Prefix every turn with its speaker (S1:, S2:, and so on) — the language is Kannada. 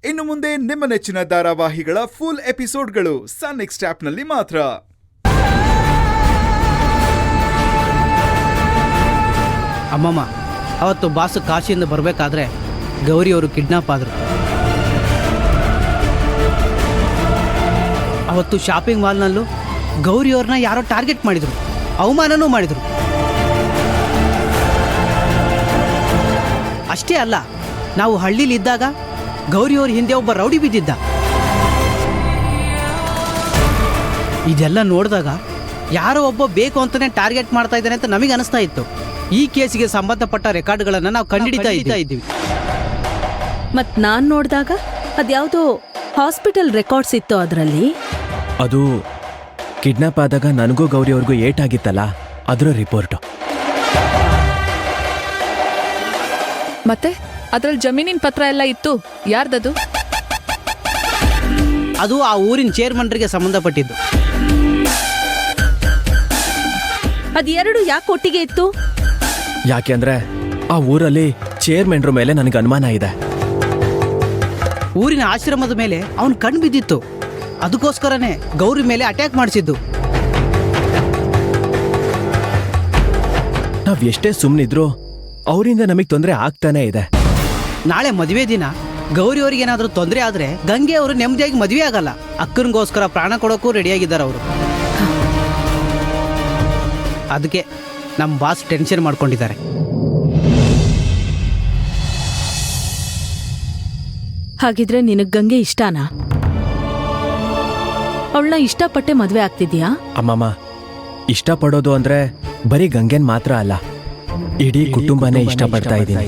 S1: ಇನ್ನು ಮುಂದೆ ನಿಮ್ಮ ನೆಚ್ಚಿನ ಧಾರಾವಾಹಿಗಳ ಫುಲ್ ಎಪಿಸೋಡ್ಗಳು ಸನ್ ನೆಕ್ಸ್ಟ್ ಆಪ್ನಲ್ಲಿ ಮಾತ್ರ.
S2: ಅಮ್ಮಮ್ಮ, ಅವತ್ತು ಬಾಸು ಕಾಶಿಯಿಂದ ಬರಬೇಕಾದ್ರೆ ಗೌರಿ ಅವರು ಕಿಡ್ನಾಪ್ ಆದರು. ಅವತ್ತು ಶಾಪಿಂಗ್ ಮಾಲ್ನಲ್ಲೂ ಗೌರಿ ಅವ್ರನ್ನ ಯಾರೋ ಟಾರ್ಗೆಟ್ ಮಾಡಿದರು, ಅವಮಾನನೂ ಮಾಡಿದರು. ಅಷ್ಟೇ ಅಲ್ಲ, ನಾವು ಹಳ್ಳಿಲಿದ್ದಾಗ ಗೌರಿ ಅವ್ರ ಹಿಂದೆ ಒಬ್ಬ ರೌಡಿ ಬಿದ್ದಿದ್ದ. ಇದೆಲ್ಲ ನೋಡಿದಾಗ ಯಾರೋ ಒಬ್ಬ ಬೇಕು ಅಂತಾನೆ ಟಾರ್ಗೆಟ್ ಮಾಡ್ತಾ ಇದ್ದಾನೆ ಅಂತ ನಮಗೆ ಅನಿಸ್ತಾ ಇತ್ತು. ಈ ಕೇಸಿಗೆ ಸಂಬಂಧಪಟ್ಟ ರೆಕಾರ್ಡ್ಗಳನ್ನು ನಾವು ಕಂಡುಹಿಡಿತಾ ಇದ್ದೀವಿ.
S3: ಮತ್ ನಾನ್ ನೋಡಿದಾಗ ಅದ್ಯಾವುದೋ ಹಾಸ್ಪಿಟಲ್ ರೆಕಾರ್ಡ್ಸ್ ಇತ್ತು. ಅದರಲ್ಲಿ
S4: ಅದು ಕಿಡ್ನಾಪ್ ಆದಾಗ ನನಗೂ ಗೌರಿ ಅವ್ರಿಗೂ ಏಟಾಗಿತ್ತಲ್ಲ, ಅದರ ರಿಪೋರ್ಟು.
S5: ಮತ್ತೆ ಅದ್ರಲ್ಲಿ ಜಮೀನಿನ ಪತ್ರ ಎಲ್ಲ ಇತ್ತು. ಯಾರ್ದದು?
S2: ಅದು ಆ ಊರಿನ ಚೇರ್ಮನ್ರಿಗೆ ಸಂಬಂಧಪಟ್ಟಿದ್ದು.
S3: ಅದೆರಡು ಯಾಕೆ ಒಟ್ಟಿಗೆ ಇತ್ತು?
S4: ಯಾಕೆಂದ್ರೆ ಆ ಊರಲ್ಲಿ ಚೇರ್ಮನ್ರ ಮೇಲೆ ನನಗೆ ಅನುಮಾನ ಇದೆ.
S2: ಊರಿನ ಆಶ್ರಮದ ಮೇಲೆ ಅವನ್ ಕಣ್ಣು ಬಿದ್ದಿತ್ತು. ಅದಕ್ಕೋಸ್ಕರನೇ ಗೌರಿ ಮೇಲೆ ಅಟ್ಯಾಕ್ ಮಾಡಿಸಿದ್ದು.
S4: ನಾವ್ ಎಷ್ಟೇ ಸುಮ್ಮನಿದ್ರು ಅವರಿಂದ ನಮಗೆ ತೊಂದರೆ ಆಗ್ತಾನೆ ಇದೆ.
S2: ನಾಳೆ ಮದುವೆ ದಿನ ಗೌರಿ ಅವ್ರಿಗೆ ಏನಾದರೂ ತೊಂದರೆ ಆದರೆ ಗಂಗೆ ಅವರು ನೆಮ್ಮದಿಯಾಗಿ ಮದುವೆ ಆಗಲ್ಲ. ಅಕ್ಕನಿಗೋಸ್ಕರ ಪ್ರಾಣ ಕೊಡೋಕ್ಕೂ ರೆಡಿಯಾಗಿದ್ದಾರೆ ಅವರು. ಅದಕ್ಕೆ ನಮ್ಮ ಬಾಸ್ ಟೆನ್ಷನ್ ಮಾಡ್ಕೊಂಡಿದ್ದಾರೆ.
S3: ಹಾಗಿದ್ರೆ ನಿನಗ್ ಗಂಗೆ ಇಷ್ಟನಾ? ಅವಳನ್ನ ಇಷ್ಟಪಟ್ಟೆ ಮದ್ವೆ ಆಗ್ತಿದ್ಯಾ?
S4: ಅಮ್ಮಮ್ಮ, ಇಷ್ಟಪಡೋದು ಅಂದ್ರೆ ಬರೀ ಗಂಗೆನ್ ಮಾತ್ರ ಅಲ್ಲ, ಇಡೀ ಕುಟುಂಬನೇ ಇಷ್ಟಪಡ್ತಾ ಇದ್ದೀನಿ.